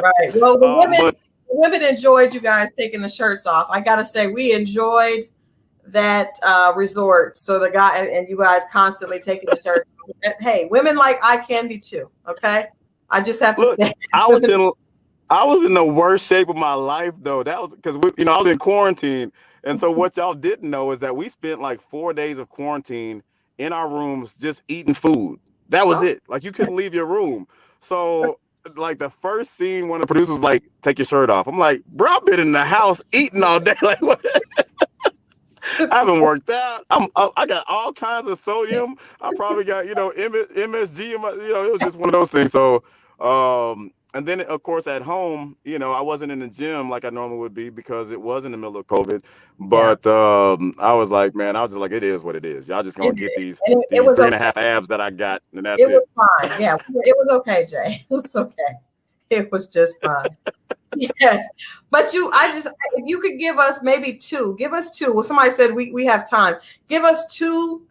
Right. Well, the women but the women enjoyed you guys taking the shirts off. I gotta say, we enjoyed that resort. So the guy and you guys constantly taking the shirts off. Hey, women like eye candy too. Okay. I just have to look, say, I was women. in I was in the worst shape of my life though. That was because I was in quarantine, and so what y'all didn't know is that we spent like 4 days of quarantine in our rooms just eating food. That was Oh, it. Like you couldn't leave your room. So like the first scene, one of the producers was like, "Take your shirt off." I'm like, "Bro, I've been in the house eating all day." Like what? I haven't worked out. I got all kinds of sodium. I probably got MSG in my. It was just one of those things. So and then of course at home, I wasn't in the gym like I normally would be because it was in the middle of COVID. Yeah. But I was like, man, I was just like, it is what it is. Y'all just It, gonna get these it these was three and a okay. half abs that I got, and that's It was it. fine. Yeah, it was okay, Jay. It was okay. It was just fine. Yes, but if you could give us maybe two, give us two. Well, somebody said we have time. Give us two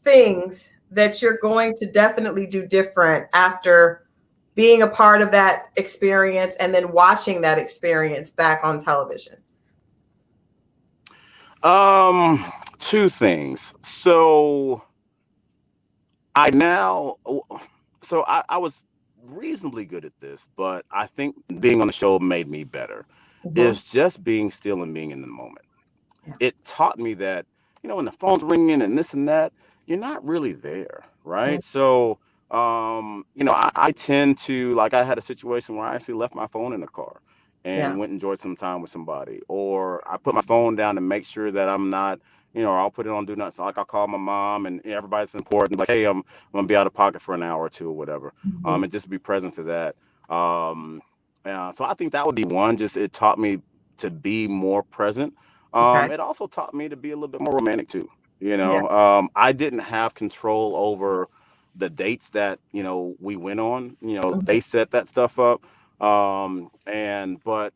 things that you're going to definitely do different after being a part of that experience and then watching that experience back on television. Two things. I now, I was reasonably good at this, but I think being on the show made me better. Mm-hmm. Is just being still and being in the moment. Yeah. It taught me that, when the phone's ringing and this and that, you're not really there, Yeah. right? So, I tend to, like, I had a situation where I actually left my phone in the car Yeah. and went and enjoyed some time with somebody, or I put my phone down to make sure that I'm not, or I'll put it on do not. So like I'll call my mom and everybody's important, like, hey, I'm gonna be out of pocket for an hour or two or whatever, Mm-hmm. and just be present to that. Um, so I think that would be one. Just it taught me to be more present. Okay. It also taught me to be a little bit more romantic too. Yeah. I didn't have control over the dates that we went on. Mhm. They set that stuff up, but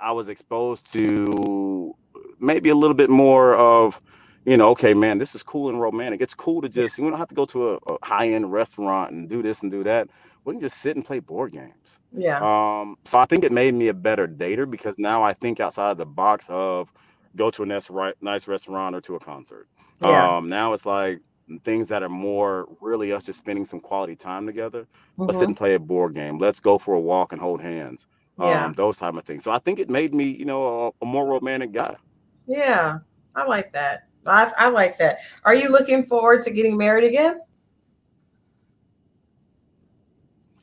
I was exposed to maybe a little bit more of, okay, man, this is cool and romantic. It's cool to Yeah. just, we don't have to go to a high end restaurant and do this and do that. We can just sit and play board games. Yeah. So I think it made me a better dater because now I think outside the box of go to a nice restaurant or to a concert. Yeah. Now it's like things that are more really us just spending some quality time together. Let's sit Mm-hmm. and play a board game. Let's go for a walk and hold hands. Yeah. Those type of things. So I think it made me, a more romantic guy. Yeah. I like that. I like that. Are you looking forward to getting married again?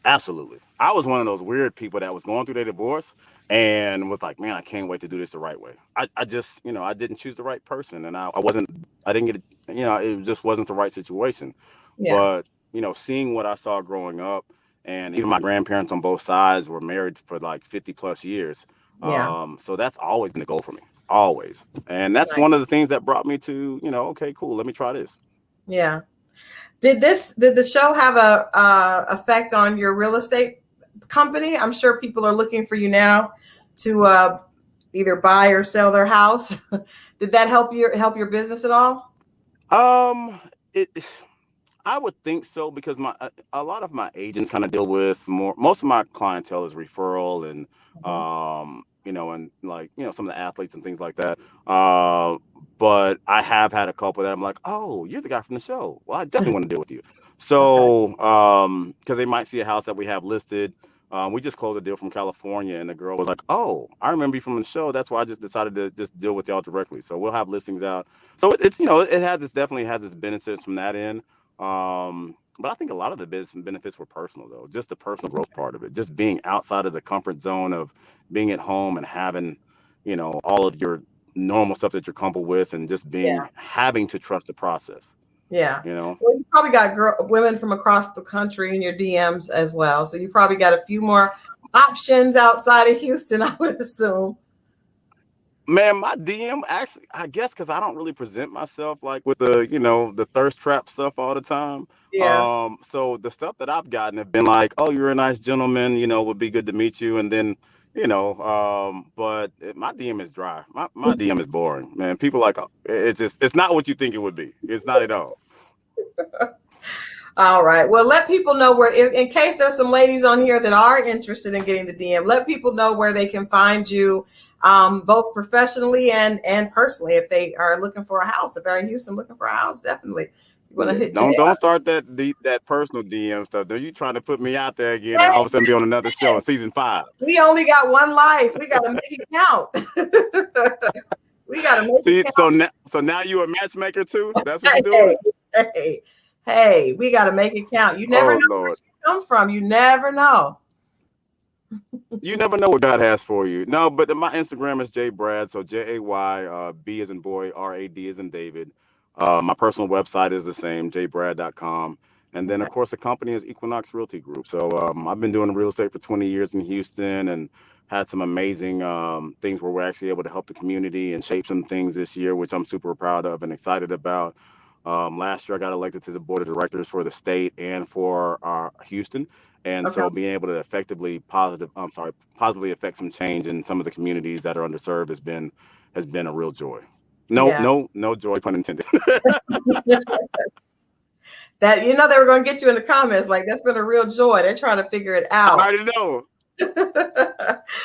Absolutely. I was one of those weird people that was going through their divorce and was like, man, I can't wait to do this the right way. I just, I didn't choose the right person, and I didn't get it, it just wasn't the right situation. Yeah. But, seeing what I saw growing up, and even my grandparents on both sides were married for like 50 plus years. Yeah. So that's always been the goal for me, always. And that's Right. one of the things that brought me to, okay, cool, let me try this. Yeah. Did the show have a effect on your real estate company? I'm sure people are looking for you now to either buy or sell their house. Did that help your business at all? Um, it I would think so because a lot of my agents kind of deal with most of my clientele is referral and Mhm. and like some of the athletes and things like that. Uh, but I have had a couple that I'm like, oh, you're the guy from the show. Well, I definitely want to deal with you. Okay. So because they might see a house that we have listed. We just closed a deal from California, and the girl was like, "Oh, I remember you from the show. That's why I just decided to just deal with y'all directly." So we'll have listings out. So it's it definitely has its benefits from that end. But I think a lot of the business benefits were personal though, just the personal growth part of it, just being outside of the comfort zone of being at home and having, all of your normal stuff that you're comfortable with, and just Yeah. having to trust the process, Yeah. you know. Well, you probably got women from across the country in your DMs as well. So you probably got a few more options outside of Houston, I would assume. Man, my DM actually, I guess, because I don't really present myself like with the thirst trap stuff all the time. Yeah. So the stuff that I've gotten have been like, oh, you're a nice gentleman, would be good to meet you, and then, my DM is dry. My DM is boring, man. People like it's not what you think it would be. It's not at all. All right. Well, let people know where, in case there's some ladies on here that are interested in getting the DM, let people know where they can find you, both professionally and personally. If they are looking for a house, if they're in Houston looking for a house, definitely you want to Yeah, hit Jay don't up. start that personal DM stuff. Though you trying to put me out there again, and Hey, all of a sudden be on another show in season 5. we only got one life. We got to make it count. We got to make it See, count. so now you a matchmaker too? That's what Hey, you're doing? hey, hey, we got to make it count. You never Oh know where Lord. you come from. You never know. you never know what God has for you. No, but my Instagram is jbrad, so Jay, B as in boy, RAD as in David. My personal website is the same, jbrad.com. And then, Okay. of course, the company is Equinox Realty Group. So I've been doing real estate for 20 years in Houston and had some amazing things where we're actually able to help the community and shape some things this year, which I'm super proud of and excited about. Last year, I got elected to the board of directors for the state and for Houston, and Okay. so being able to positively affect some change in some of the communities that are underserved has been a real joy. No, Yeah. no, no joy, pun intended. That they were going to get you in the comments. Like, that's been a real joy. They're trying to figure it I out. already know.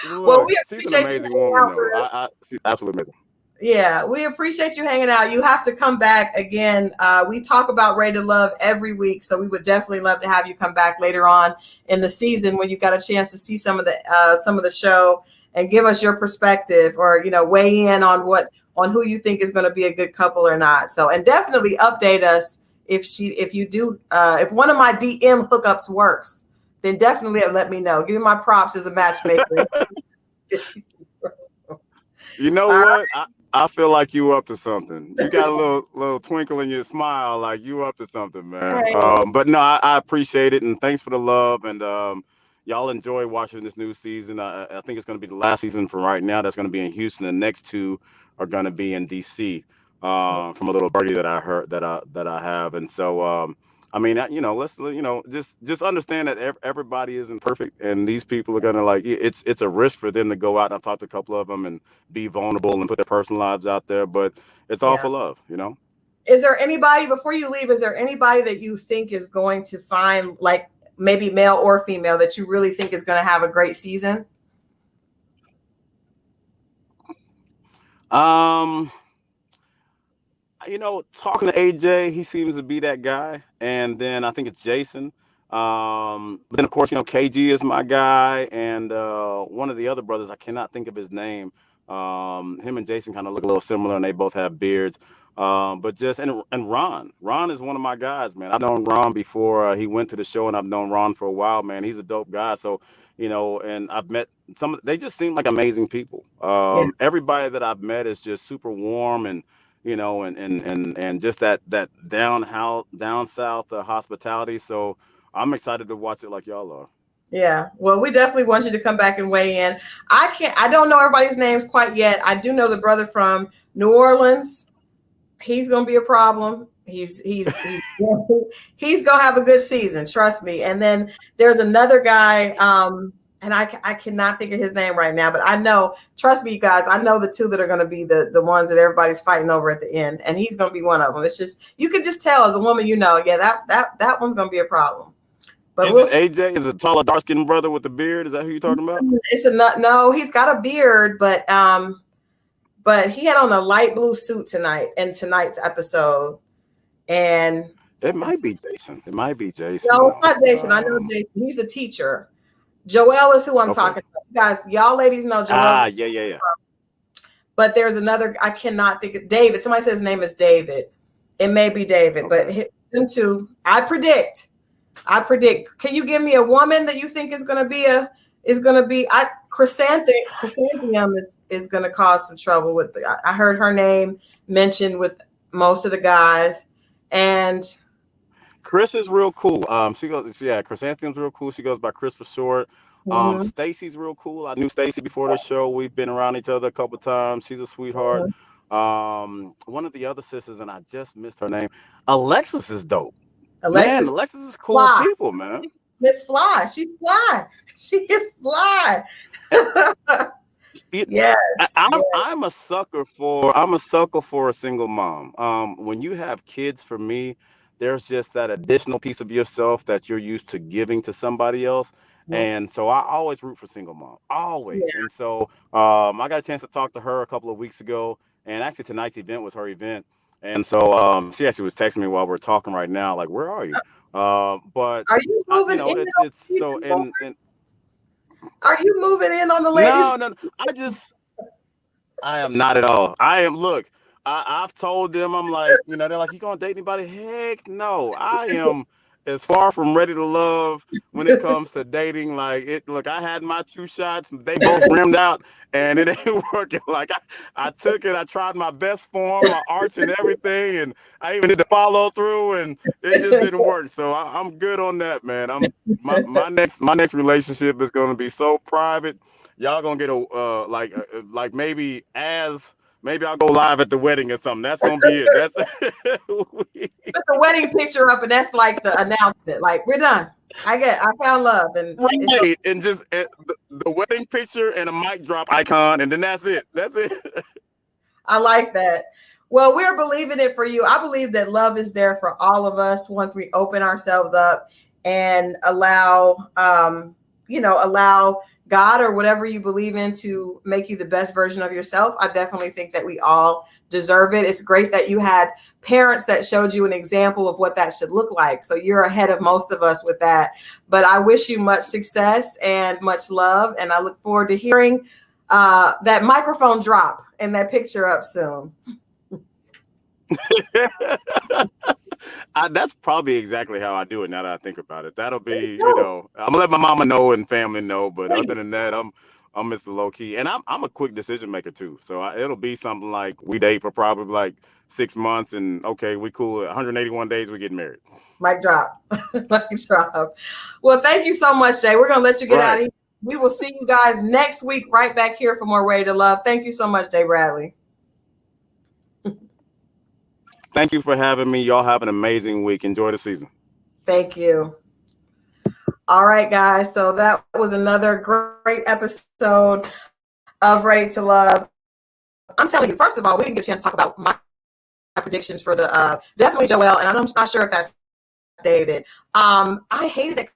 Well, Look, we she's an appreciate you amazing hanging woman, out with though. us. She's absolutely amazing. Yeah, we appreciate you hanging out. You have to come back again. We talk about Rated Love every week, so we would definitely love to have you come back later on in the season when you got a chance to see some of the show and give us your perspective, or weigh in on who you think is going to be a good couple or not. So, and definitely update us if one of my DM hookups works, then definitely let me know. Give me my props as a matchmaker. You know All what? I feel like you up to something. You got a little twinkle in your smile, like you up to something, man. right. But no, I appreciate it, and thanks for the love. And y'all enjoy watching this new season. I think it's going to be the last season from right now. That's going to be in Houston. The next two are going to be in DC. From a little birdie that I heard that I have, and so I mean, let's just understand that everybody isn't perfect, and these people are gonna it's a risk for them to go out. And I've talked to a couple of them and be vulnerable and put their personal lives out there, but it's all Yeah. for love. Is there anybody, before you leave, is there anybody that you think is going to find, like maybe male or female, that you really think is going to have a great season? Um, talking to AJ, he seems to be that guy. And then I think it's Jason. But then of course, KG is my guy, and one of the other brothers, I cannot think of his name. Him and Jason kind of look a little similar, and they both have beards. But and Ron is one of my guys, man. I've known Ron before he went to the show, and I've known Ron for a while, man. He's a dope guy. So and I've met they just seem like amazing people. Yeah. Everybody that I've met is just super warm and just that down south hospitality. So I'm excited to watch it like y'all are. Yeah. Well, we definitely want you to come back and weigh in. I don't know everybody's names quite yet. I do know the brother from New Orleans. He's going to be a problem. He's he's going to have a good season. Trust me. And then there's another guy, and I cannot think of his name right now, but I know, trust me, you guys, I know the two that are going to be the ones that everybody's fighting over at the end, and he's going to be one of them. It's just, you can just tell as a woman, yeah, that one's going to be a problem. But Is we'll it see. AJ? Is it taller, dark skinned brother with the beard? Is that who you're talking about? It's a no, he's got a beard, but he had on a light blue suit in tonight's episode. And It might be Jason. It might be Jason no, it's though. not Jason. I know Jason. He's the teacher. Joelle is who I'm Okay. talking about. You guys, y'all ladies know Joelle. Yeah. But there's another, I cannot think of David. Somebody says his name is David. It may be David, but Okay. him too. I predict. Can you give me a woman that you think is going to be Chrysanthemum is going to cause some trouble with I heard her name mentioned with most of the guys. And Chris is real cool. Chrysanthemum's real cool. She goes by Chris for short. mhm, Stacy's real cool. I knew Stacy before the show. We've been around each other a couple times. She's a sweetheart. mhm. One of the other sisters, and I just missed her name. Alexis is dope. Man, Alexis Alexis is cool Fly. people, man. Miss Fly. She's fly. She is fly. Yes. I'm a sucker for a single mom. When you have kids, for me, there's just that additional piece of yourself that you're used to giving to somebody else. And so I always root for single mom, always. Yeah. And so I got a chance to talk to her a couple of weeks ago, and actually tonight's event was her event. And so she actually was texting me while we're talking right now, like, "Where are you?" But Are you moving in it's so and Are you moving in on the ladies? no, I am not at all. I am. Look, I've told them I'm like, they're like, you gonna date anybody? Heck no. I am. is far from ready to love when it comes to dating. Like look, I had my 2 shots, they both rimmed out, and it ain't working. Like I took it, I tried my best for him, my arts and everything, and I even did the follow through, and it just didn't work. So I'm good on that, man. My next relationship is gonna be so private. Y'all gonna get a like maybe I'll go live at the wedding or something. That's gonna be it. That's Put the wedding picture up, and that's like the announcement. Like, we're done. I found love, and right. And just the wedding picture and a mic drop icon, and then that's it. That's it. I like that. Well, we're believing it for you. I believe that love is there for all of us once we open ourselves up and allow God or whatever you believe in to make you the best version of yourself. I definitely think that we all deserve it. It's great that you had parents that showed you an example of what that should look like. So you're ahead of most of us with that. But I wish you much success and much love. And I look forward to hearing that microphone drop and that picture up soon. That's probably exactly how I do it now that I think about it. That'll be, I'm gonna let my mama know and family know, but other than that, I'm Mr. Low Key, and I'm a quick decision maker too. So it'll be something like we date for probably like 6 months, and okay, we cool. 181 days, we get married. Mic drop. Mic drop. Well, thank you so much, Jay. We're gonna let you get out of here. We will see you guys next week right back here for more Ready to Love. Thank you so much, Jay Bradley. Thank you for having me. Y'all have an amazing week. Enjoy the season. Thank you. All right, guys. So that was another great episode of Ready to Love. I'm telling you, first of all, we didn't get a chance to talk about my predictions for the definitely Joel, and I'm not sure if that's David. I hated that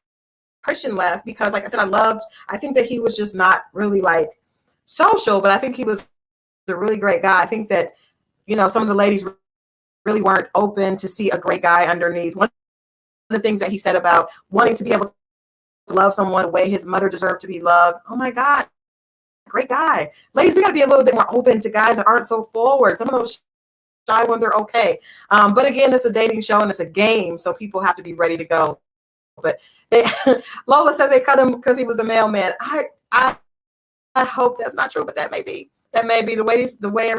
Christian left because, like I said, I think that he was just not really like social, but I think he was a really great guy. I think that, some of the ladies really weren't open to see a great guy underneath. One of the things that he said about wanting to be able to love someone the way his mother deserved to be loved. Oh my God, great guy. Ladies, we got to be a little bit more open to guys that aren't so forward. Some of those shy ones are okay. But again, it's a dating show and it's a game, so people have to be ready to go. But Lola says they cut him because he was the mailman. I hope that's not true, but that may be the way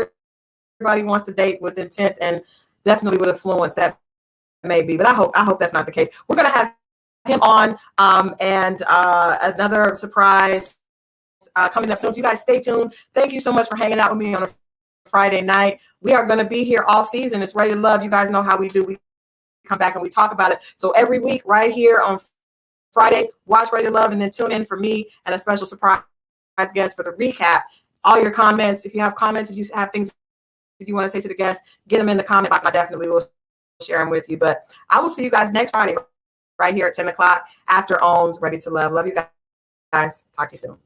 everybody wants to date with intent and definitely with influence. That may be, but I hope that's not the case. We're gonna have him on and another surprise coming up soon. So you guys stay tuned. Thank you so much for hanging out with me on a Friday night. We are going to be here all season. It's Ready to Love. You guys know how we do. We come back and we talk about it. So every week right here on Friday, watch Ready to Love and then tune in for me and a special surprise guest for the recap. All your comments, if you have comments, if you have things if you want to say to the guests, get them in the comment box. I definitely will share them with you. But I will see you guys next Friday right here at 10 o'clock after OWN's Ready to Love. Love you guys. Talk to you soon.